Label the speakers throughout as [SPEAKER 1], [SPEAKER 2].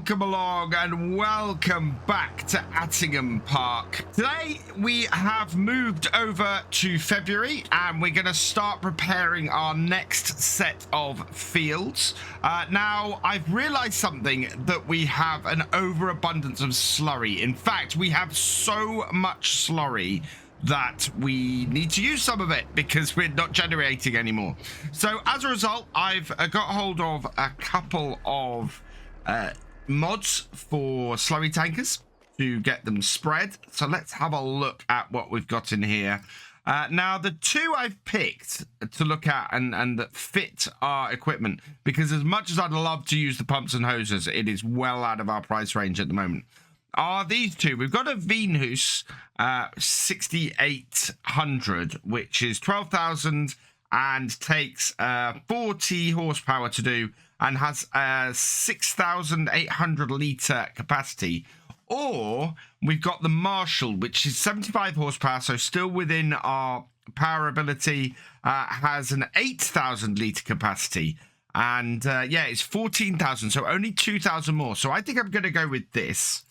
[SPEAKER 1] welcome along and welcome back to Attingham Park. Today we have moved over to February and we're going to start preparing our next set of fields. Now I've realized something, that we have an overabundance of slurry. In fact, we have so much slurry that we need to use some of it because we're not generating anymore. So as a result, I've got hold of a couple of mods for slurry tankers to get them spread. So let's have a look at what we've got in here. Now the two I've picked to look at and that fit our equipment, because as much as I'd love to use the pumps and hoses, it is well out of our price range at the moment, are these two. We've got a Venus 6800, which is 12,000 and takes 40 horsepower to do and has a 6,800 litre capacity. Or we've got the Marshall, which is 75 horsepower, so still within our power ability, has an 8,000 litre capacity. And yeah, it's 14,000, so only 2,000 more. So I think I'm going to go with this.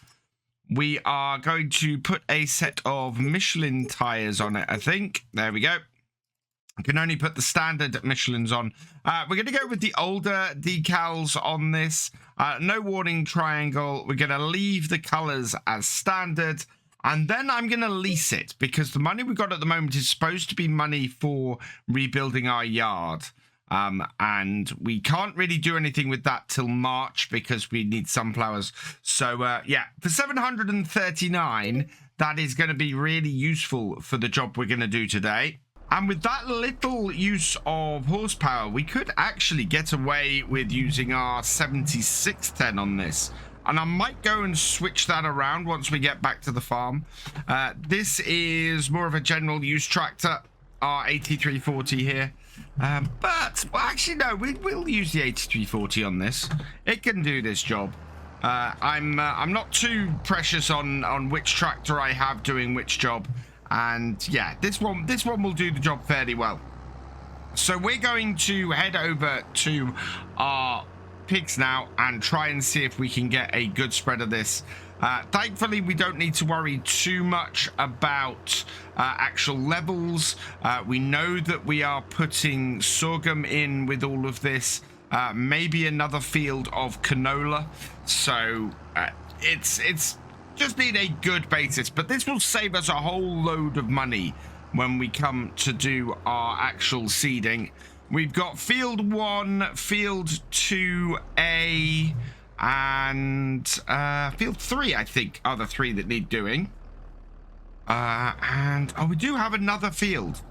[SPEAKER 1] We are going to put a set of Michelin tires on it, I think. There we go. I can only put the standard Michelins on. We're going to go with the older decals on this. No warning triangle. We're going to leave the colors as standard. And then I'm going to lease it because the money we've got at the moment is supposed to be money for rebuilding our yard. And we can't really do anything with that till March because we need sunflowers. So yeah, for 739, that is going to be really useful for the job we're going to do today. And with that little use of horsepower, we could actually get away with using our 7610 on this. And I might go and switch that around once we get back to the farm. This is more of a general use tractor, our 8340 here. But well, actually no, we'll use the 8340 on this. It can do this job. I'm not too precious on which tractor I have doing which job, and yeah, this one will do the job fairly well. So we're going to head over to our pigs now and try and see if we can get a good spread of this. Thankfully, we don't need to worry too much about actual levels. We know that we are putting sorghum in with all of this, maybe another field of canola. So it's just need a good basis, but this will save us a whole load of money when we come to do our actual seeding. We've got field 1, field 2A, and field 3, I think, are the 3 that need doing. And oh, we do have another field.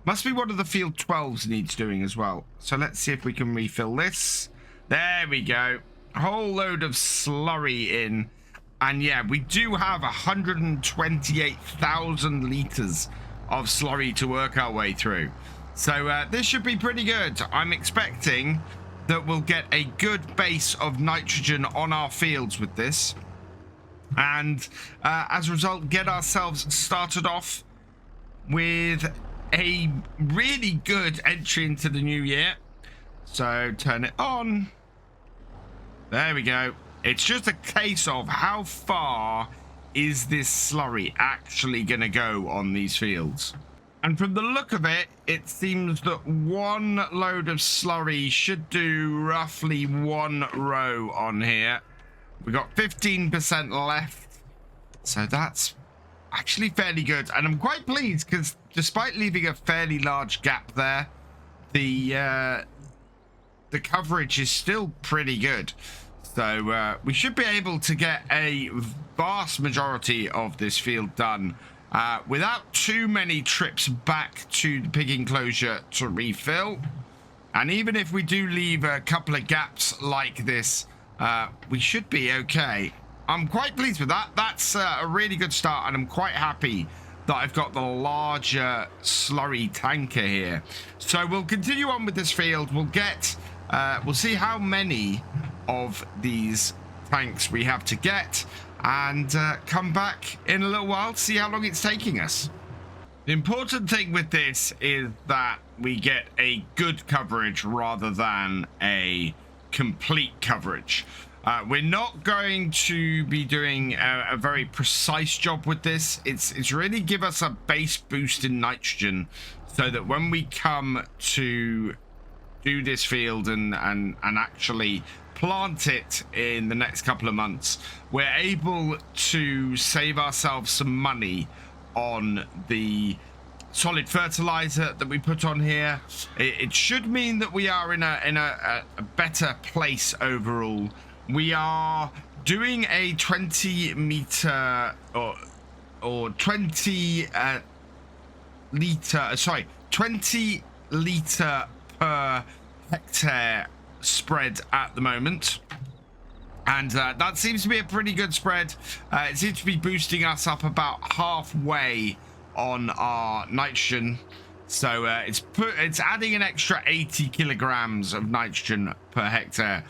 [SPEAKER 1] Must be one of the field 12s needs doing as well. So let's see if we can refill this. There we go. A whole load of slurry in. And yeah, we do have 128,000 litres of slurry to work our way through. So this should be pretty good. I'm expecting that we'll get a good base of nitrogen on our fields with this. And as a result, get ourselves started off with a really good entry into the new year. So turn it on. There we go. It's just a case of how far is this slurry actually going to go on these fields. And from the look of it, it seems that one load of slurry should do roughly 1 row on here. We've got 15% left. So that's actually fairly good. And I'm quite pleased because despite leaving a fairly large gap there, the coverage is still pretty good. So we should be able to get a vast majority of this field done without too many trips back to the pig enclosure to refill. And even if we do leave a couple of gaps like this, we should be okay. I'm quite pleased with that. That's a really good start, and I'm quite happy that I've got the larger slurry tanker here. So we'll continue on with this field. We'll see how many of these tanks we have to get, and come back in a little while to see how long it's taking us. The important thing with this is that we get a good coverage rather than a complete coverage. We're not going to be doing a very precise job with this. It's really give us a base boost in nitrogen so that when we come to do this field and actually plant it in the next couple of months, we're able to save ourselves some money on the solid fertilizer that we put on here. It should mean that we are in a better place overall. We are doing a 20 meter or 20 20 liter per hectare spread at the moment, and that seems to be a pretty good spread. It seems to be boosting us up about halfway on our nitrogen, so it's adding an extra 80 kilograms of nitrogen per hectare,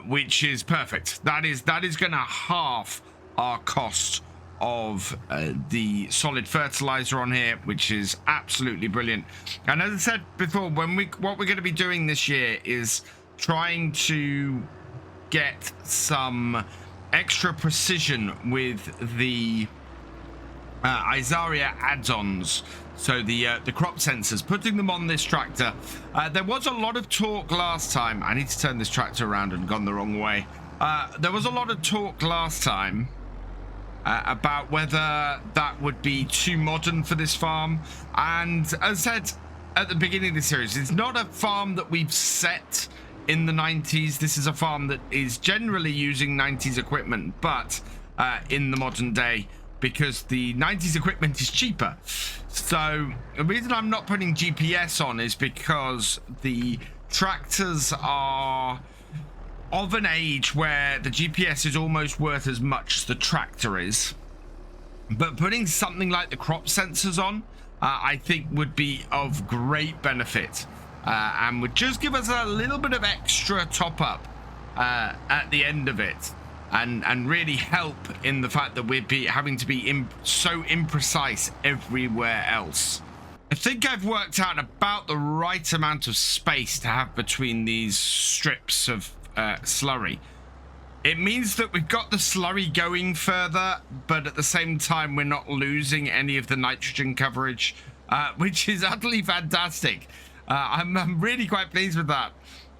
[SPEAKER 1] which is perfect. That is going to halve our cost of the solid fertilizer on here, which is absolutely brilliant. And as I said before, what we're going to be doing this year is trying to get some extra precision with the Isaria add-ons, so the crop sensors, putting them on this tractor. There was a lot of talk last time. I need to turn this tractor around and gone the wrong way. There was a lot of talk last time about whether that would be too modern for this farm, and as I said at the beginning of the series, it's not a farm that we've set in the 90s. This is a farm that is generally using 90s equipment, but in the modern day, because the 90s equipment is cheaper. So the reason I'm not putting GPS on is because the tractors are of an age where the GPS is almost worth as much as the tractor is. But putting something like the crop sensors on, I think would be of great benefit, and would just give us a little bit of extra top up at the end of it, and really help in the fact that we'd be having to be so imprecise everywhere else. I think I've worked out about the right amount of space to have between these strips of slurry. It means that we've got the slurry going further, but at the same time we're not losing any of the nitrogen coverage, which is utterly fantastic. I'm really quite pleased with that,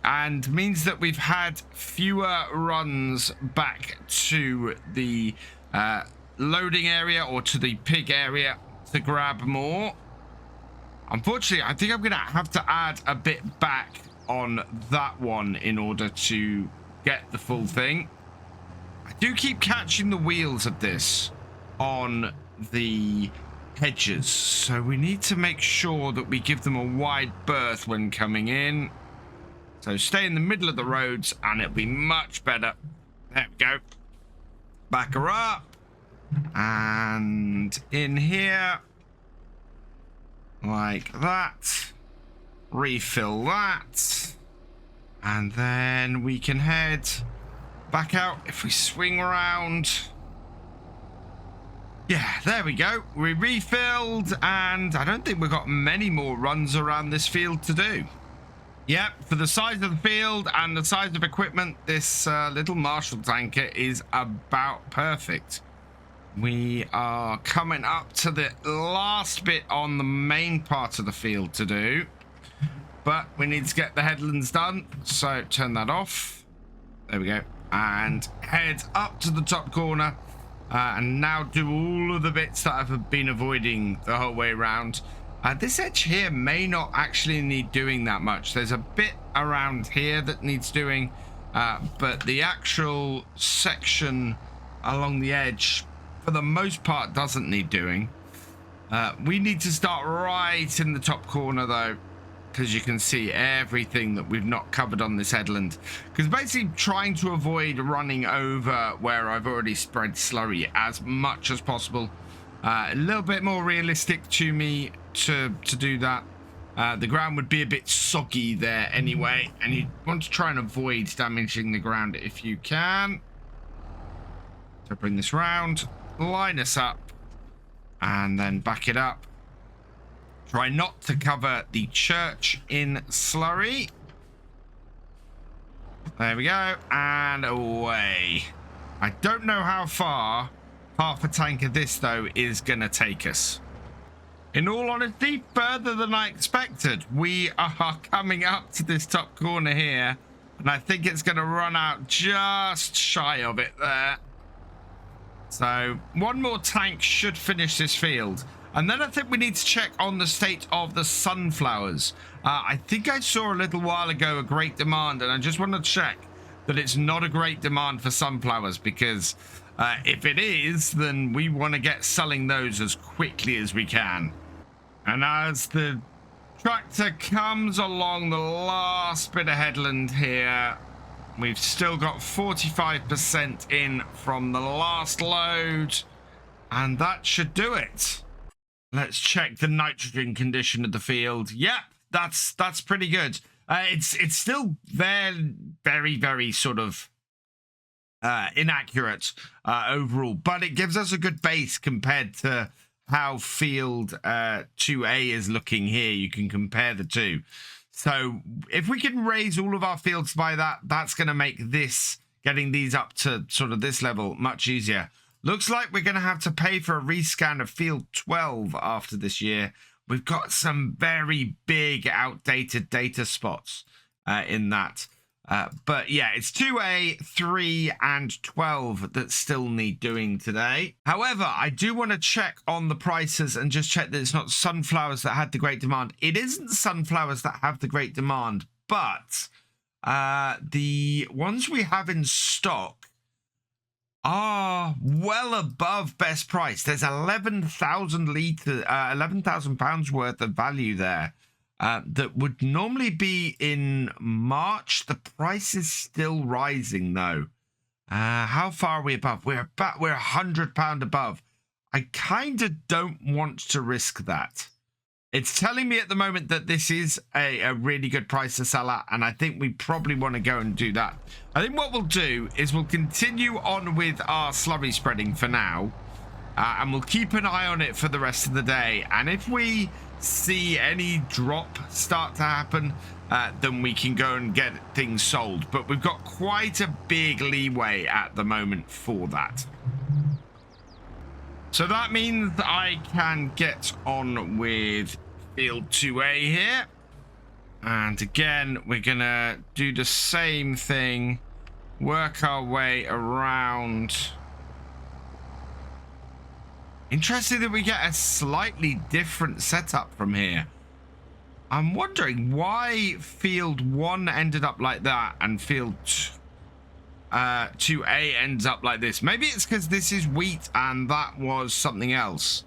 [SPEAKER 1] and means that we've had fewer runs back to the loading area or to the pig area to grab more. Unfortunately, I think I'm gonna have to add a bit back on that one in order to get the full thing. I do keep catching the wheels of this on the hedges, so we need to make sure that we give them a wide berth when coming in. So stay in the middle of the roads and it'll be much better. There we go. Back her up. And in here. Like that. Refill that. And then we can head back out if we swing around. Yeah, there we go. We refilled, and I don't think we've got many more runs around this field to do. Yep, for the size of the field and the size of equipment, this little Marshall tanker is about perfect. We are coming up to the last bit on the main part of the field to do, but we need to get the headlands done, so turn that off. There we go. And head up to the top corner, and now do all of the bits that I've been avoiding the whole way around. This edge here may not actually need doing that much. There's a bit around here that needs doing, but the actual section along the edge, for the most part, doesn't need doing. We need to start right in the top corner, though, because you can see everything that we've not covered on this headland. Because basically trying to avoid running over where I've already spread slurry as much as possible. A little bit more realistic to me to do that. The ground would be a bit soggy there anyway, and you want to try and avoid damaging the ground if you can. So bring this round, line us up, and then back it up. Try not to cover the church in slurry. There we go. And away. I don't know how far half a tank of this, though, is going to take us. In all honesty, further than I expected. We are coming up to this top corner here, and I think it's going to run out just shy of it there. So one more tank should finish this field. And then I think we need to check on the state of the sunflowers. I think I saw a little while ago a great demand, and I just want to check that it's not a great demand for sunflowers, because if it is, then we want to get selling those as quickly as we can. And as the tractor comes along the last bit of headland here, we've still got 45% in from the last load, and that should do it. Let's check the nitrogen condition of the field. Yep, that's pretty good. It's still very sort of inaccurate overall, but it gives us a good base compared to how field 2A is looking here. You can compare the two. So if we can raise all of our fields by that, that's going to make this, getting these up to sort of this level, much easier. Looks like we're going to have to pay for a rescan of field 12 after this year. We've got some very big outdated data spots in that. But yeah, it's 2A, 3, and 12 that still need doing today. However, I do want to check on the prices and just check that it's not sunflowers that had the great demand. It isn't sunflowers that have the great demand, but the ones we have in stock are well above best price. There's 11,000 pounds worth of value there. That would normally be in March. The price is still rising though. How far are we above? We're £100 above. I kind of don't want to risk that. It's telling me at the moment that this is a really good price to sell at, and I think we probably want to go and do that. I think what we'll do is we'll continue on with our slurry spreading for now, and we'll keep an eye on it for the rest of the day. And if we see any drop start to happen, then we can go and get things sold. But we've got quite a big leeway at the moment for that. So that means I can get on with field 2A here. And again, we're going to do the same thing. Work our way around. Interesting that we get a slightly different setup from here. I'm wondering why field 1 ended up like that and field 2A ends up like this. Maybe it's because this is wheat and that was something else.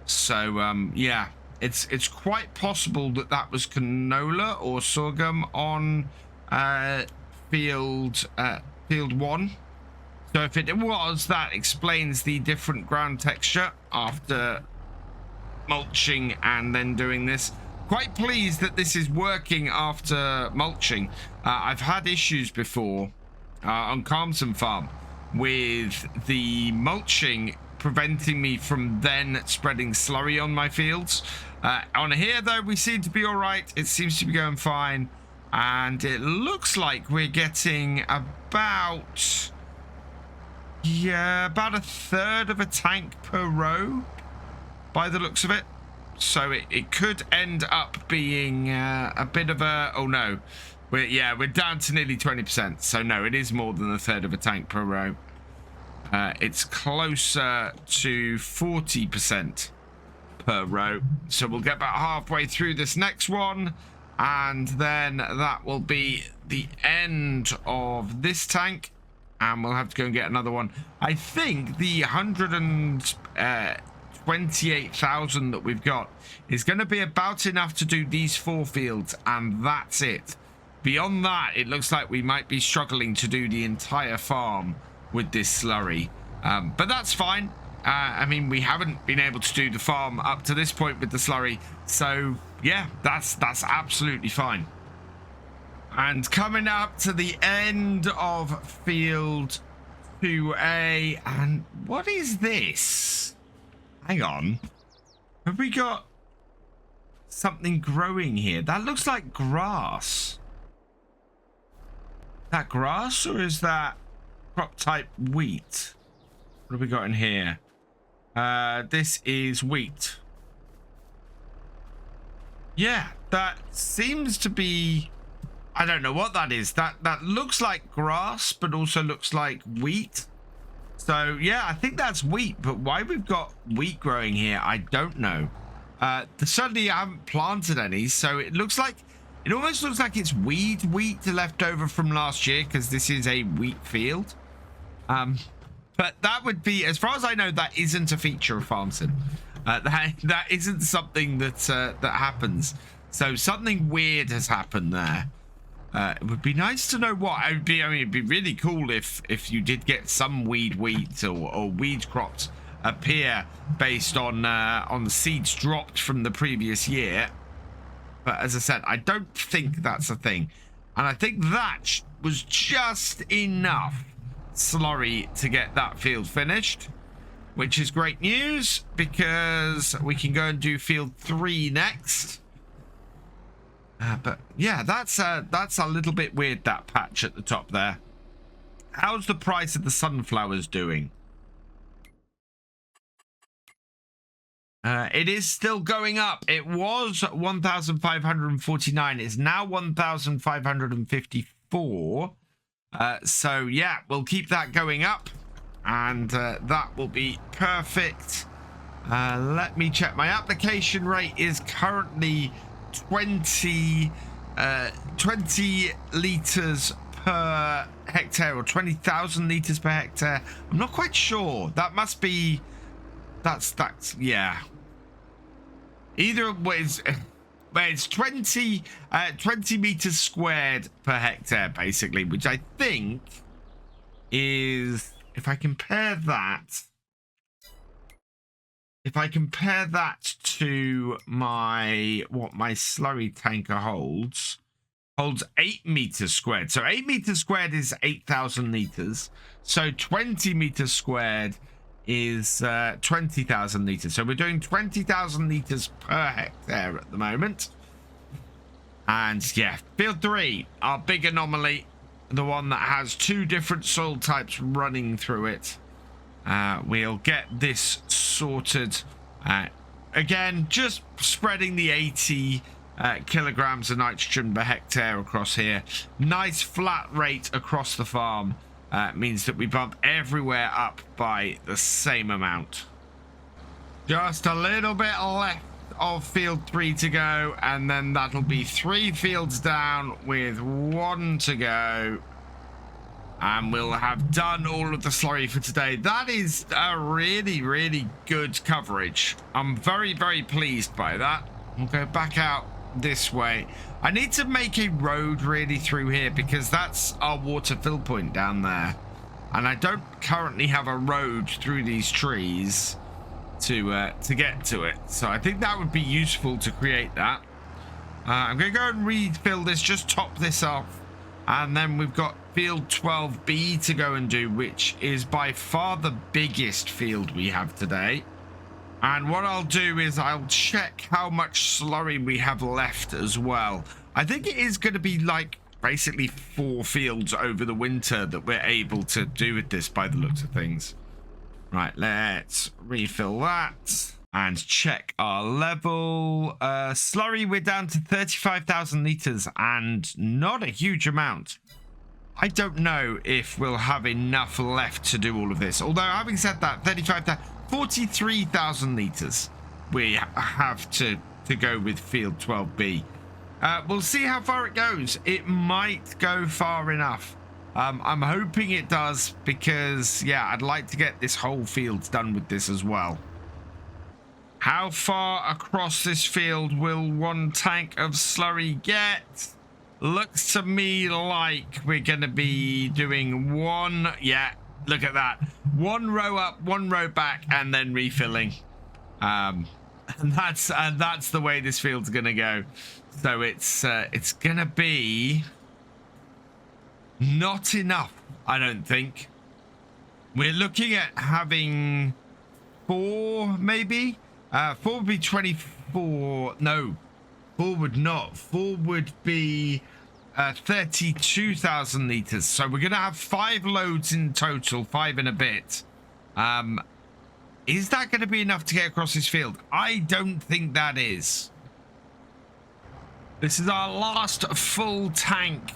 [SPEAKER 1] So yeah, it's quite possible that that was canola or sorghum on field 1. So if it was, that explains the different ground texture after mulching and then doing this. Quite pleased that this is working after mulching. I've had issues before on Carmson Farm with the mulching preventing me from then spreading slurry on my fields. On here, though, we seem to be all right. It seems to be going fine. And it looks like we're getting about... yeah, about a third of a tank per row by the looks of it. So it could end up being a bit of a... oh, no. We're down to nearly 20%. So, no, it is more than a third of a tank per row. It's closer to 40% per row. So we'll get about halfway through this next one. And then that will be the end of this tank. And we'll have to go and get another one. I think the 128,000 that we've got is going to be about enough to do these 4 fields, and that's it. Beyond that, it looks like we might be struggling to do the entire farm with this slurry. But that's fine. I mean, we haven't been able to do the farm up to this point with the slurry. So, yeah, that's absolutely fine. And coming up to the end of field 2A. And what is this? Hang on. Have we got something growing here? That looks like grass. that grass or is that crop type wheat? What have we got in here? This is wheat. Yeah, that seems to be, I don't know what that is. That looks like grass, but also looks like wheat. So yeah, I think that's wheat, but why we've got wheat growing here, I don't know. Certainly I haven't planted any, so it almost looks like it's wheat left over from last year, because this is a wheat field. But that would be, as far as I know, that isn't a feature of FarmSim. That isn't something that that happens. So something weird has happened there. It would be nice to know what. It'd be really cool if you did get some wheat or weed crops appear based on the seeds dropped from the previous year. But as I said, I don't think that's a thing, and I think that was just enough Slurry to get that field finished, which is great news because we can go and do field 3 next. But yeah, that's a little bit weird, that patch at the top there. How's the price of the sunflowers doing? It is still going up. It was 1,549. It's now 1,554. So yeah, we'll keep that going up, and that will be perfect. Let me check. My application rate is currently 20 litres per hectare, or 20,000 litres per hectare. I'm not quite sure. That must be, that's yeah. Either way, it's 20 meters squared per hectare, basically, which I think is, if I compare that to what my slurry tanker holds 8 meters squared. So 8 meters squared is 8,000 liters. So 20 meters squared is 20,000 liters. So we're doing 20,000 liters per hectare at the moment. And yeah, field 3, our big anomaly, the one that has 2 different soil types running through it. We'll get this sorted. Again, just spreading the 80 kilograms of nitrogen per hectare across here. Nice flat rate across the farm. Means that we bump everywhere up by the same amount. Just a little bit left of field 3 to go, and then that'll be 3 fields down with 1 to go, and we'll have done all of the slurry for today. That is a really good coverage. I'm very pleased by that. We'll go back out this way. I need to make a road really through here, because that's our water fill point down there, and I don't currently have a road through these trees to get to it. So I think that would be useful to create that. I'm gonna go and refill this, just top this off, and then we've got field 12B to go and do, which is by far the biggest field we have today. And what I'll do is I'll check how much slurry we have left as well. I think it is going to be like basically 4 fields over the winter that we're able to do with this, by the looks of things. Right, let's refill that and check our level. Slurry, we're down to 35,000 litres, and not a huge amount. I don't know if we'll have enough left to do all of this. Although, having said that, 43,000 litres we have to go with field 12B. We'll see how far it goes. It might go far enough. I'm hoping it does, because yeah, I'd like to get this whole field done with this as well. How far across this field will 1 tank of slurry get? Looks to me like we're going to be doing 1. Yeah, look at that. 1 row up, 1 row back, and then refilling. And that's the way this field's going to go. So it's going to be not enough, I don't think. We're looking at having 4, maybe. 4 would be 24. No, 4 would not. 4 would be 32,000 liters. So we're going to have 5 loads in total, 5 and a bit. Is that going to be enough to get across this field? I don't think that is. This is our last full tank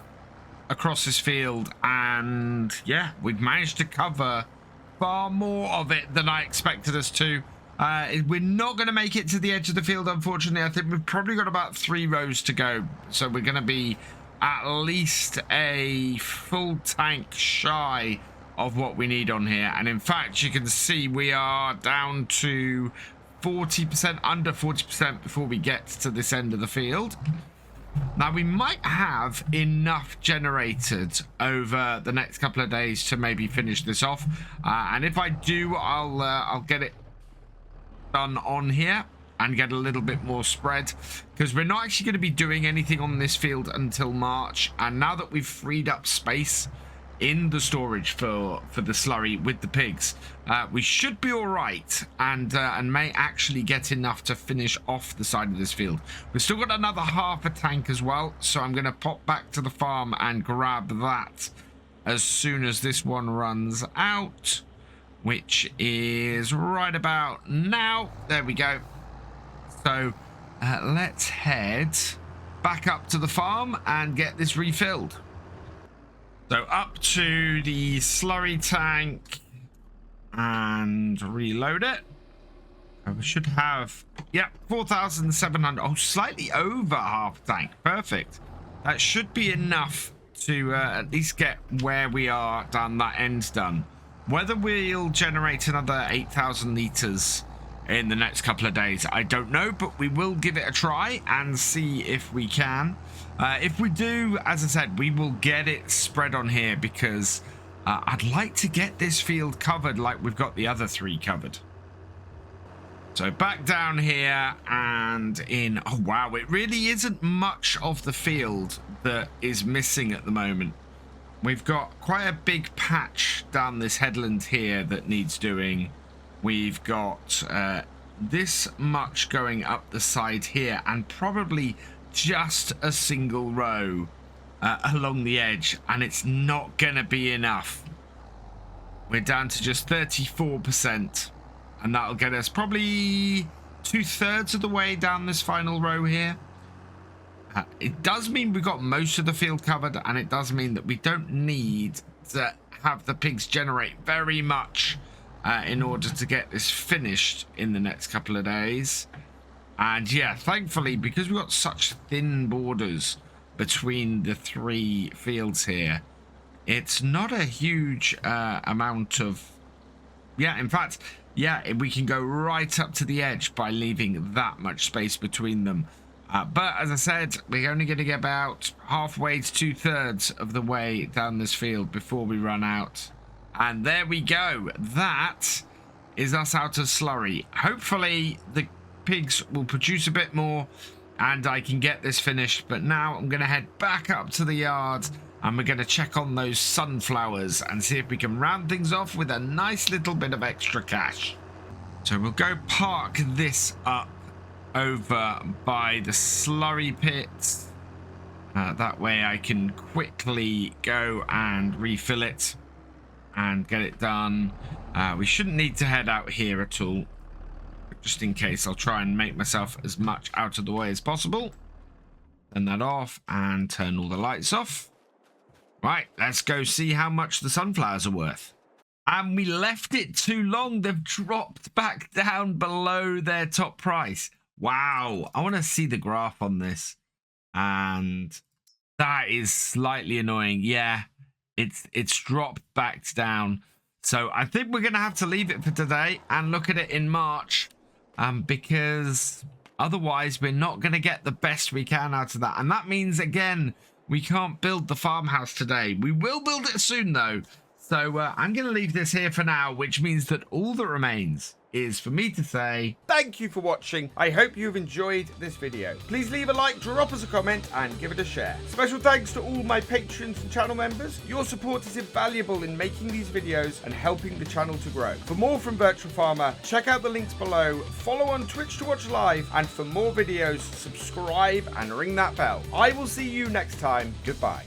[SPEAKER 1] across this field. And yeah, we've managed to cover far more of it than I expected us to. We're not going to make it to the edge of the field, unfortunately. I think we've probably got about 3 rows to go. So we're going to be at least a full tank shy of what we need on here. And in fact, you can see we are down to 40%, under 40% before we get to this end of the field. Now, we might have enough generated over the next couple of days to maybe finish this off. And if I do, I'll get it done on here and get a little bit more spread, because we're not actually going to be doing anything on this field until March. And now that we've freed up space in the storage for the slurry with the pigs, we should be all right, and may actually get enough to finish off the side of this field. We've still got another half a tank as well, so I'm going to pop back to the farm and grab that as soon as this one runs out, which is right about now. There we go. So let's head back up to the farm and get this refilled. So up to the slurry tank and reload it. We should have, yeah, 4,700. Oh, slightly over half tank. Perfect. That should be enough to at least get where we are done, that end done. Whether we'll generate another 8,000 liters in the next couple of days, I don't know, but we will give it a try and see if we can. If we do, as I said, we will get it spread on here, because I'd like to get this field covered like we've got the other 3 covered. So back down here and in. Oh, wow. It really isn't much of the field that is missing at the moment. We've got quite a big patch down this headland here that needs doing. We've got this much going up the side here, and probably just a single row along the edge, and it's not gonna be enough. We're down to just 34%, and that'll get us probably 2/3 of the way down this final row here. It does mean we've got most of the field covered, and it does mean that we don't need to have the pigs generate very much in order to get this finished in the next couple of days. And yeah, thankfully, because we've got such thin borders between the 3 fields here, it's not a huge amount of, yeah, in fact, yeah, we can go right up to the edge by leaving that much space between them. But as I said, we're only going to get about halfway to 2/3 of the way down this field before we run out. And there we go. That is us out of slurry. Hopefully the pigs will produce a bit more and I can get this finished. But now I'm going to head back up to the yard and we're going to check on those sunflowers and see if we can round things off with a nice little bit of extra cash. So we'll go park this up over by the slurry pits. That way I can quickly go and refill it and get it done. We shouldn't need to head out here at all. Just in case, I'll try and make myself as much out of the way as possible. Turn that off and turn all the lights off. Right, let's go see how much the sunflowers are worth. And we left it too long. They've dropped back down below their top price. Wow, I want to see the graph on this. And that is slightly annoying. Yeah, it's dropped back down. So I think we're going to have to leave it for today and look at it in March. Because otherwise we're not going to get the best we can out of that. And that means, again, we can't build the farmhouse today. We will build it soon, though. So I'm going to leave this here for now, which means that all that remains is for me to say
[SPEAKER 2] thank you for watching. I hope you've enjoyed this video. Please leave a like, drop us a comment, and give it a share. Special thanks to all my patrons and channel members. Your support is invaluable in making these videos and helping the channel to grow. For more from Virtual Farmer, check out the links below, follow on Twitch to watch live, and for more videos, subscribe and ring that bell. I will see you next time. Goodbye.